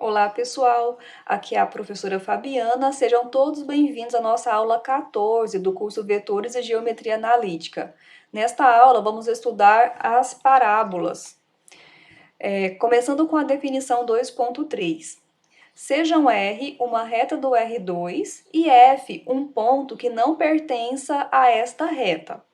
Olá, pessoal! Aqui é a professora Fabiana. Sejam todos bem-vindos à nossa aula 14 do curso Vetores e Geometria Analítica. Nesta aula, vamos estudar as parábolas. Começando com a definição 2.3. Sejam R uma reta do R2 e F um ponto que não pertença a esta reta,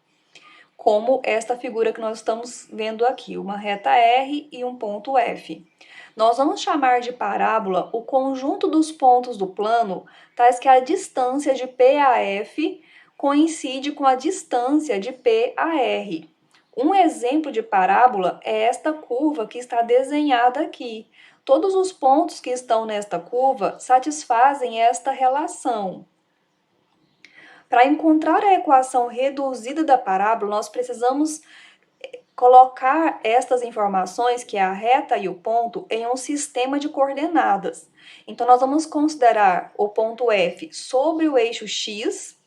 como esta figura que nós estamos vendo aqui, uma reta R e um ponto F. Nós vamos chamar de parábola o conjunto dos pontos do plano, tais que a distância de P a F coincide com a distância de P a R. Um exemplo de parábola é esta curva que está desenhada aqui. Todos os pontos que estão nesta curva satisfazem esta relação. Para encontrar a equação reduzida da parábola, nós precisamos colocar estas informações, que é a reta e o ponto, em um sistema de coordenadas. Então, nós vamos considerar o ponto F sobre o eixo X.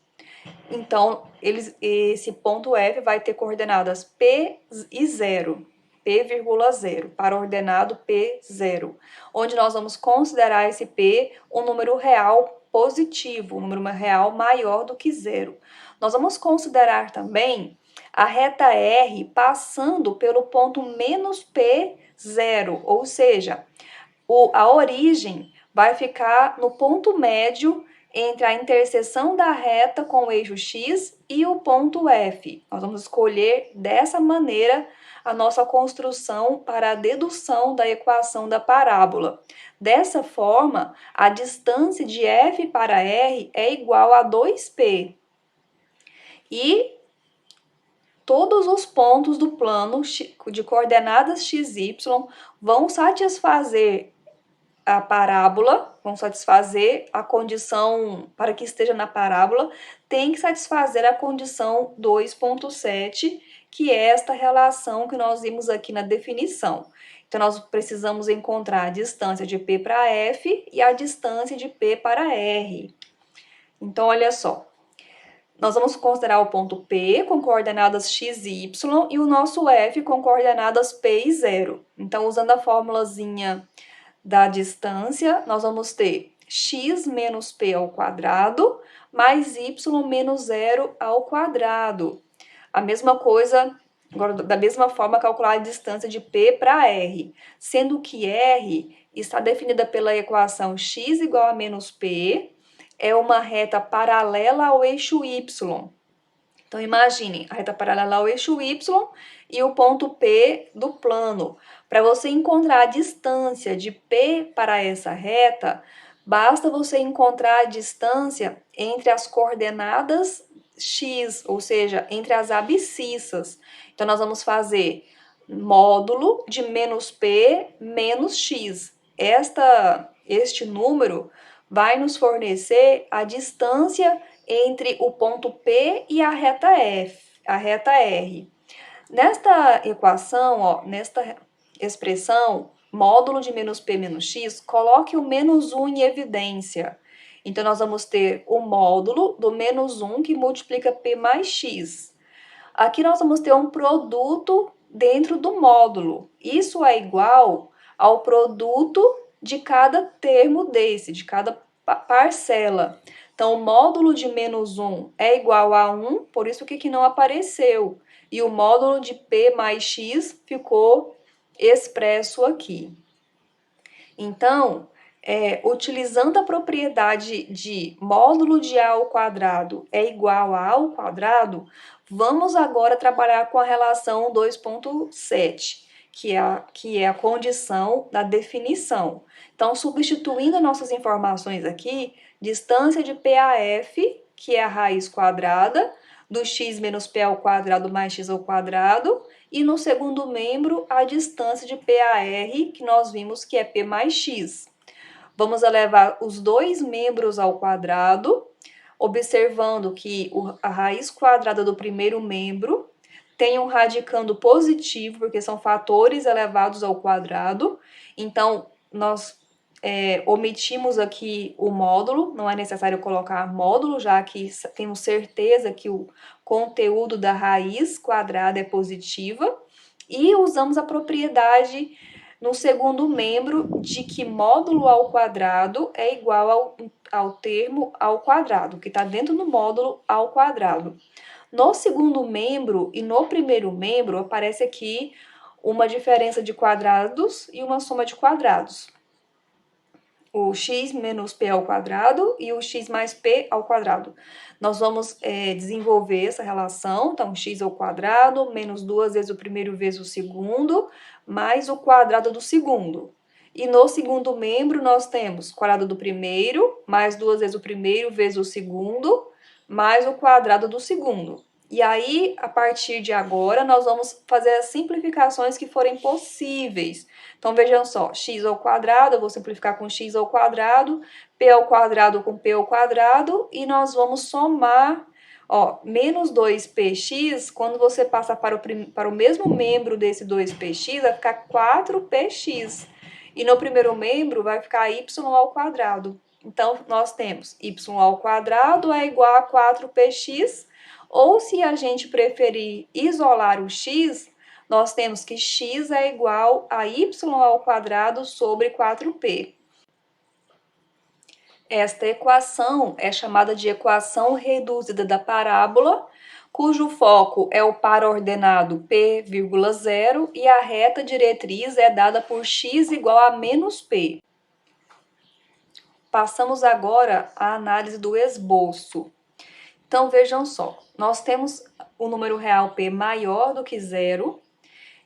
Então, esse ponto F vai ter coordenadas P e 0. P,0 para o ordenado P0, onde nós vamos considerar esse P um número real positivo, um número real maior do que 0. Nós vamos considerar também a reta R passando pelo ponto menos P0, ou seja, a origem vai ficar no ponto médio entre a interseção da reta com o eixo X e o ponto F. Nós vamos escolher dessa maneira a nossa construção para a dedução da equação da parábola. Dessa forma, a distância de F para R é igual a 2P. E todos os pontos do plano de coordenadas XY vão satisfazer a parábola, vão satisfazer a condição, para que esteja na parábola, tem que satisfazer a condição 2.7, que é esta relação que nós vimos aqui na definição. Então, nós precisamos encontrar a distância de P para F e a distância de P para R. Então, olha só. Nós vamos considerar o ponto P com coordenadas x e y e o nosso F com coordenadas P e 0. Então, usando a formulazinha da distância, nós vamos ter x menos p ao quadrado mais y menos 0 ao quadrado. A mesma coisa, agora da mesma forma, calcular a distância de P para R, sendo que R está definida pela equação x igual a menos p, é uma reta paralela ao eixo y. Então, imagine a reta paralela ao eixo y e o ponto P do plano. Para você encontrar a distância de P para essa reta, basta você encontrar a distância entre as coordenadas x, ou seja, entre as abscissas. Então, nós vamos fazer módulo de menos P menos x. Este número vai nos fornecer a distância entre o ponto P e a reta R. Nesta equação, nesta expressão, módulo de menos P menos x, coloque o menos 1 em evidência. Então, nós vamos ter o módulo do menos 1 que multiplica P mais x. Aqui nós vamos ter um produto dentro do módulo. Isso é igual ao produto de cada termo de cada parcela. Então, o módulo de menos 1 é igual a 1, por isso que não apareceu. E o módulo de P mais x ficou expresso aqui. Então, utilizando a propriedade de módulo de A ao quadrado é igual a A ao quadrado, vamos agora trabalhar com a relação 2.7, que é a condição da definição. Então, substituindo nossas informações aqui, distância de P a F, que é a raiz quadrada, do x menos P ao quadrado mais x ao quadrado, e no segundo membro, a distância de P a R, que nós vimos que é P mais x. Vamos elevar os dois membros ao quadrado, observando que a raiz quadrada do primeiro membro tem um radicando positivo, porque são fatores elevados ao quadrado. Então, nós omitimos aqui o módulo, não é necessário colocar módulo, já que temos certeza que o conteúdo da raiz quadrada é positiva. E usamos a propriedade no segundo membro de que módulo ao quadrado é igual ao termo ao quadrado, que está dentro do módulo ao quadrado. No segundo membro e no primeiro membro aparece aqui uma diferença de quadrados e uma soma de quadrados. O x menos p ao quadrado e o x mais p ao quadrado. Nós vamos desenvolver essa relação, então x ao quadrado menos 2 vezes o primeiro vezes o segundo, mais o quadrado do segundo. E no segundo membro nós temos quadrado do primeiro, mais 2 vezes o primeiro vezes o segundo, mais o quadrado do segundo. E aí, a partir de agora, nós vamos fazer as simplificações que forem possíveis. Então, vejam só, x ao quadrado, eu vou simplificar com x ao quadrado, p ao quadrado com p ao quadrado, e nós vamos somar, ó, menos 2px, quando você passa para o mesmo membro desse 2px, vai ficar 4px. E no primeiro membro vai ficar y ao quadrado. Então, nós temos y ao quadrado é igual a 4px, ou se a gente preferir isolar o x, nós temos que x é igual a y ao quadrado sobre 4p. Esta equação é chamada de equação reduzida da parábola, cujo foco é o par ordenado p, 0 e a reta diretriz é dada por x igual a menos p. Passamos agora à análise do esboço. Então, vejam só, nós temos o número real p maior do que 0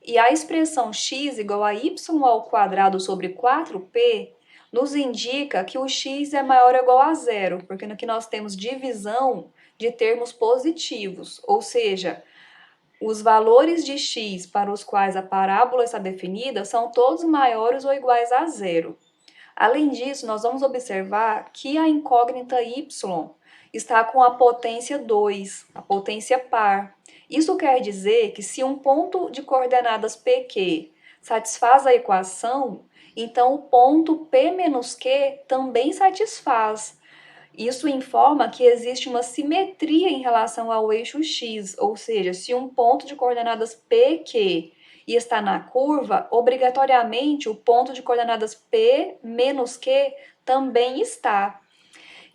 e a expressão x igual a y ao quadrado sobre 4p nos indica que o x é maior ou igual a 0, porque aqui nós temos divisão de termos positivos, ou seja, os valores de x para os quais a parábola está definida são todos maiores ou iguais a 0. Além disso, nós vamos observar que a incógnita y está com a potência 2, a potência par. Isso quer dizer que se um ponto de coordenadas PQ satisfaz a equação, então o ponto P menos Q também satisfaz. Isso informa que existe uma simetria em relação ao eixo X, ou seja, se um ponto de coordenadas PQ está na curva, obrigatoriamente o ponto de coordenadas P menos Q também está.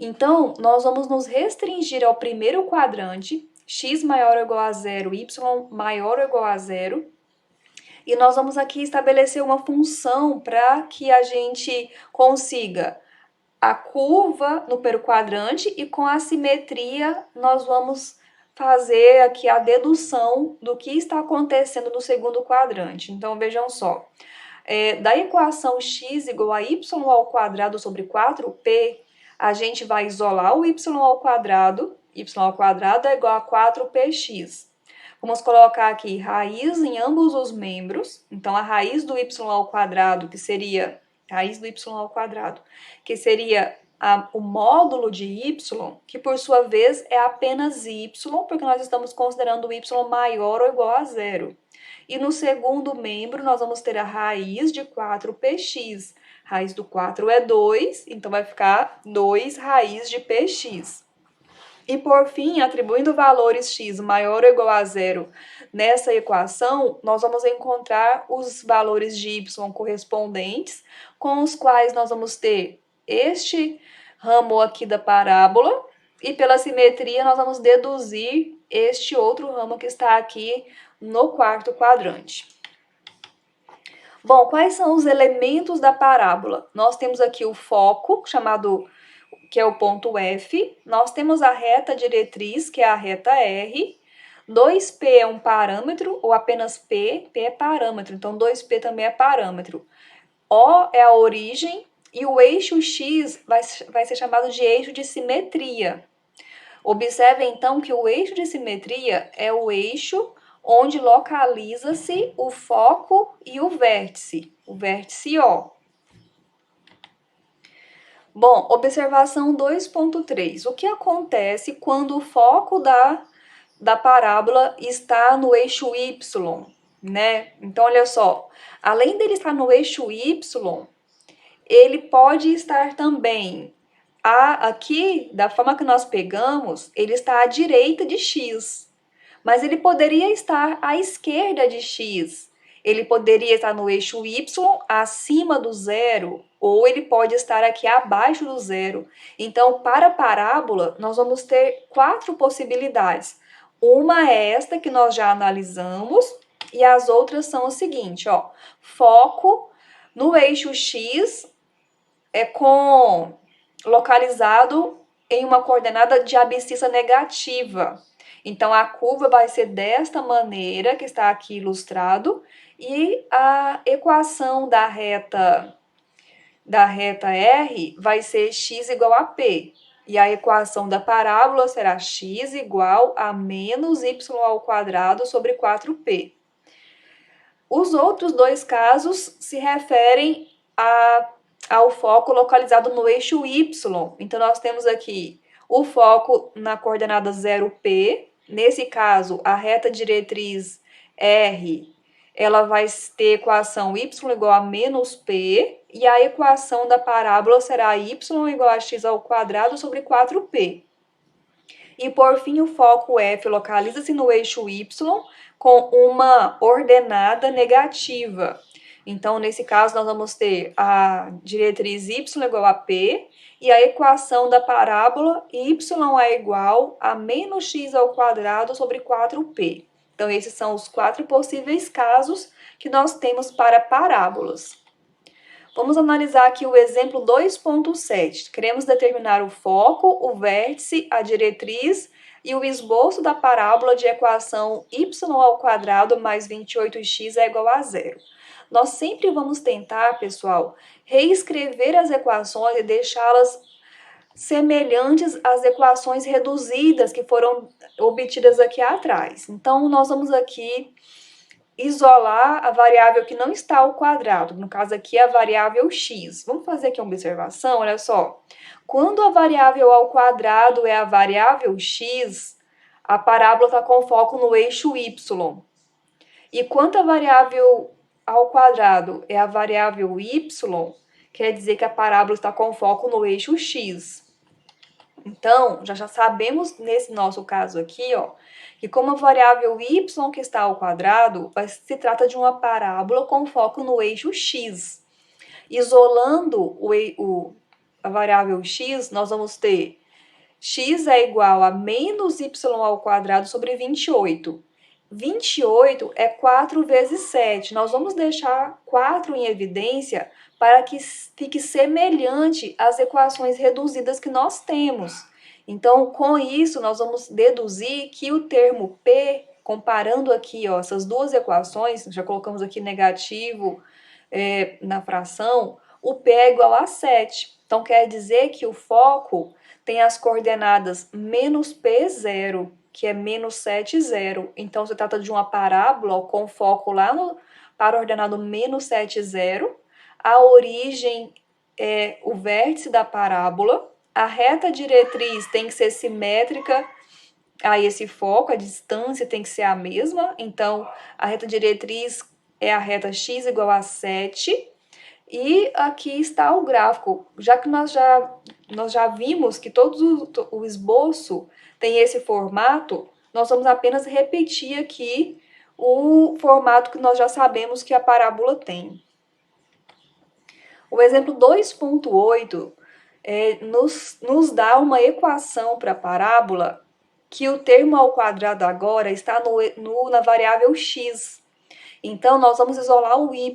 Então, nós vamos nos restringir ao primeiro quadrante, x maior ou igual a 0, y maior ou igual a 0, e nós vamos aqui estabelecer uma função para que a gente consiga a curva no primeiro quadrante e com a simetria nós vamos fazer aqui a dedução do que está acontecendo no segundo quadrante. Então, vejam só, da equação x igual a y ao quadrado sobre 4p, a gente vai isolar o y ao quadrado é igual a 4px. Vamos colocar aqui raiz em ambos os membros, então a raiz do y ao quadrado, que seria raiz do y ao quadrado, que seria o módulo de y, que por sua vez é apenas y, porque nós estamos considerando o y maior ou igual a 0. E no segundo membro, nós vamos ter a raiz de 4px. Raiz do 4 é 2, então vai ficar 2 raiz de px. E por fim, atribuindo valores x maior ou igual a 0 nessa equação, nós vamos encontrar os valores de y correspondentes, com os quais nós vamos ter este ramo aqui da parábola, e pela simetria nós vamos deduzir este outro ramo que está aqui no quarto quadrante. Bom, quais são os elementos da parábola? Nós temos aqui o foco, que é o ponto F. Nós temos a reta diretriz, que é a reta R. 2P é um parâmetro, ou apenas P é parâmetro, então 2P também é parâmetro. O é a origem, e o eixo X vai ser chamado de eixo de simetria. Observe, então, que o eixo de simetria é o eixo onde localiza-se o foco e o vértice O. Bom, observação 2.3. O que acontece quando o foco da parábola está no eixo Y, né? Então, olha só, além dele estar no eixo Y, ele pode estar também aqui, da forma que nós pegamos, ele está à direita de X. Mas ele poderia estar à esquerda de X. Ele poderia estar no eixo y acima do zero, ou ele pode estar aqui abaixo do zero. Então, para a parábola, nós vamos ter 4 possibilidades. Uma é esta que nós já analisamos, e as outras são o seguinte, ó. Foco no eixo x localizado em uma coordenada de abscissa negativa. Então, a curva vai ser desta maneira, que está aqui ilustrado, e a equação da reta R vai ser x igual a p. E a equação da parábola será x igual a menos y ao quadrado sobre 4p. Os outros 2 casos se referem ao foco localizado no eixo y. Então, nós temos aqui o foco na coordenada 0p. Nesse caso, a reta diretriz R, ela vai ter equação y igual a menos p, e a equação da parábola será y igual a x ao quadrado sobre 4p. E, por fim, o foco F localiza-se no eixo y com uma ordenada negativa. Então, nesse caso, nós vamos ter a diretriz y igual a p e a equação da parábola y é igual a menos x ao quadrado sobre 4p. Então, esses são os 4 possíveis casos que nós temos para parábolas. Vamos analisar aqui o exemplo 2.7. Queremos determinar o foco, o vértice, a diretriz e o esboço da parábola de equação y ao quadrado mais 28x é igual a zero. Nós sempre vamos tentar, pessoal, reescrever as equações e deixá-las semelhantes às equações reduzidas que foram obtidas aqui atrás. Então, nós vamos aqui isolar a variável que não está ao quadrado, no caso aqui a variável x. Vamos fazer aqui uma observação, olha só. Quando a variável ao quadrado é a variável x, a parábola está com foco no eixo y. E quando a variável ao quadrado é a variável y, quer dizer que a parábola está com foco no eixo x. Então, já sabemos nesse nosso caso aqui, ó, que como a variável y que está ao quadrado, se trata de uma parábola com foco no eixo x. Isolando a variável x, nós vamos ter x é igual a menos y ao quadrado sobre 28. 28 é 4 vezes 7. Nós vamos deixar 4 em evidência para que fique semelhante às equações reduzidas que nós temos. Então, com isso, nós vamos deduzir que o termo P, comparando aqui ó, essas duas equações, já colocamos aqui negativo na fração, o P é igual a 7. Então, quer dizer que o foco tem as coordenadas menos P0, que é menos 7, 0. Então, se trata de uma parábola com foco lá para o ordenado menos 7, 0. A origem é o vértice da parábola. A reta diretriz tem que ser simétrica a esse foco, a distância tem que ser a mesma. Então, a reta diretriz é a reta x igual a 7. E aqui está o gráfico. Já que nós já vimos que todo o esboço tem esse formato, nós vamos apenas repetir aqui o formato que nós já sabemos que a parábola tem. O exemplo 2.8 nos dá uma equação para a parábola que o termo ao quadrado agora está na variável x. Então, nós vamos isolar o y.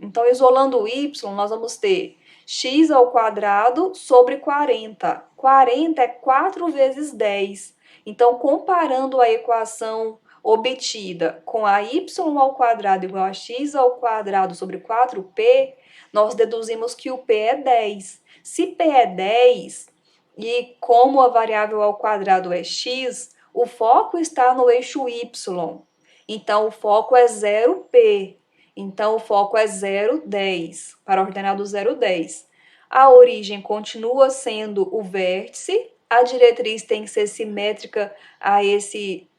Então, isolando o y, nós vamos ter x ao quadrado sobre 40. 40 é 4 vezes 10. Então, comparando a equação obtida com a y ao quadrado igual a x ao quadrado sobre 4p, nós deduzimos que o p é 10. Se p é 10, e como a variável ao quadrado é x, o foco está no eixo y. Então, o foco é 0p. Então, o foco é 0,10, para o ordenado 0,10. A origem continua sendo o vértice, a diretriz tem que ser simétrica a esse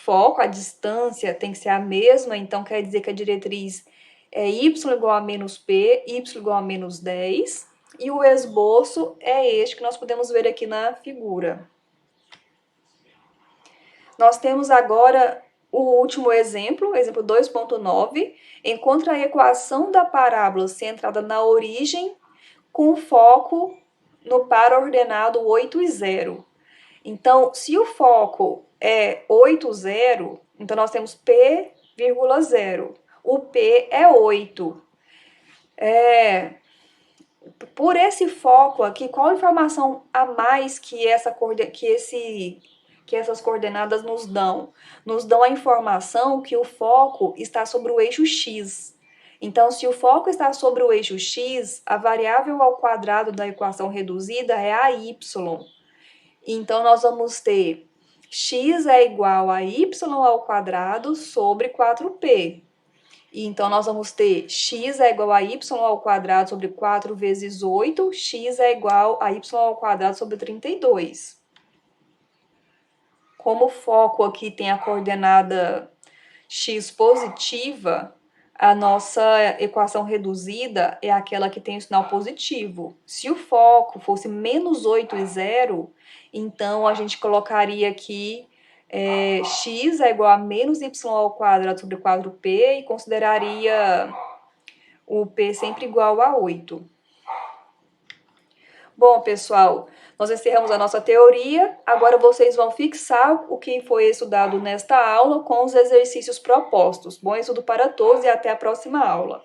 foco, a distância tem que ser a mesma, então quer dizer que a diretriz é y igual a menos p, y igual a menos 10, e o esboço é este que nós podemos ver aqui na figura. Nós temos agora o último exemplo 2.9, encontre a equação da parábola centrada na origem com foco no par ordenado 8 e 0. Então, se o foco é 8, 0, então nós temos P, 0. O P é 8. Por esse foco aqui, qual informação a mais que essas coordenadas nos dão? Nos dão a informação que o foco está sobre o eixo X. Então, se o foco está sobre o eixo X, a variável ao quadrado da equação reduzida é a y. Então, nós vamos ter x é igual a y ao quadrado sobre 4p. Então, nós vamos ter x é igual a y ao quadrado sobre 4 vezes 8, x é igual a y ao quadrado sobre 32. Como o foco aqui tem a coordenada x positiva, a nossa equação reduzida é aquela que tem o sinal positivo. Se o foco fosse menos 8 e 0, então a gente colocaria aqui x é igual a menos y ao quadrado sobre 4p e consideraria o p sempre igual a 8. Bom, pessoal, nós encerramos a nossa teoria. Agora vocês vão fixar o que foi estudado nesta aula com os exercícios propostos. Bom estudo para todos e até a próxima aula.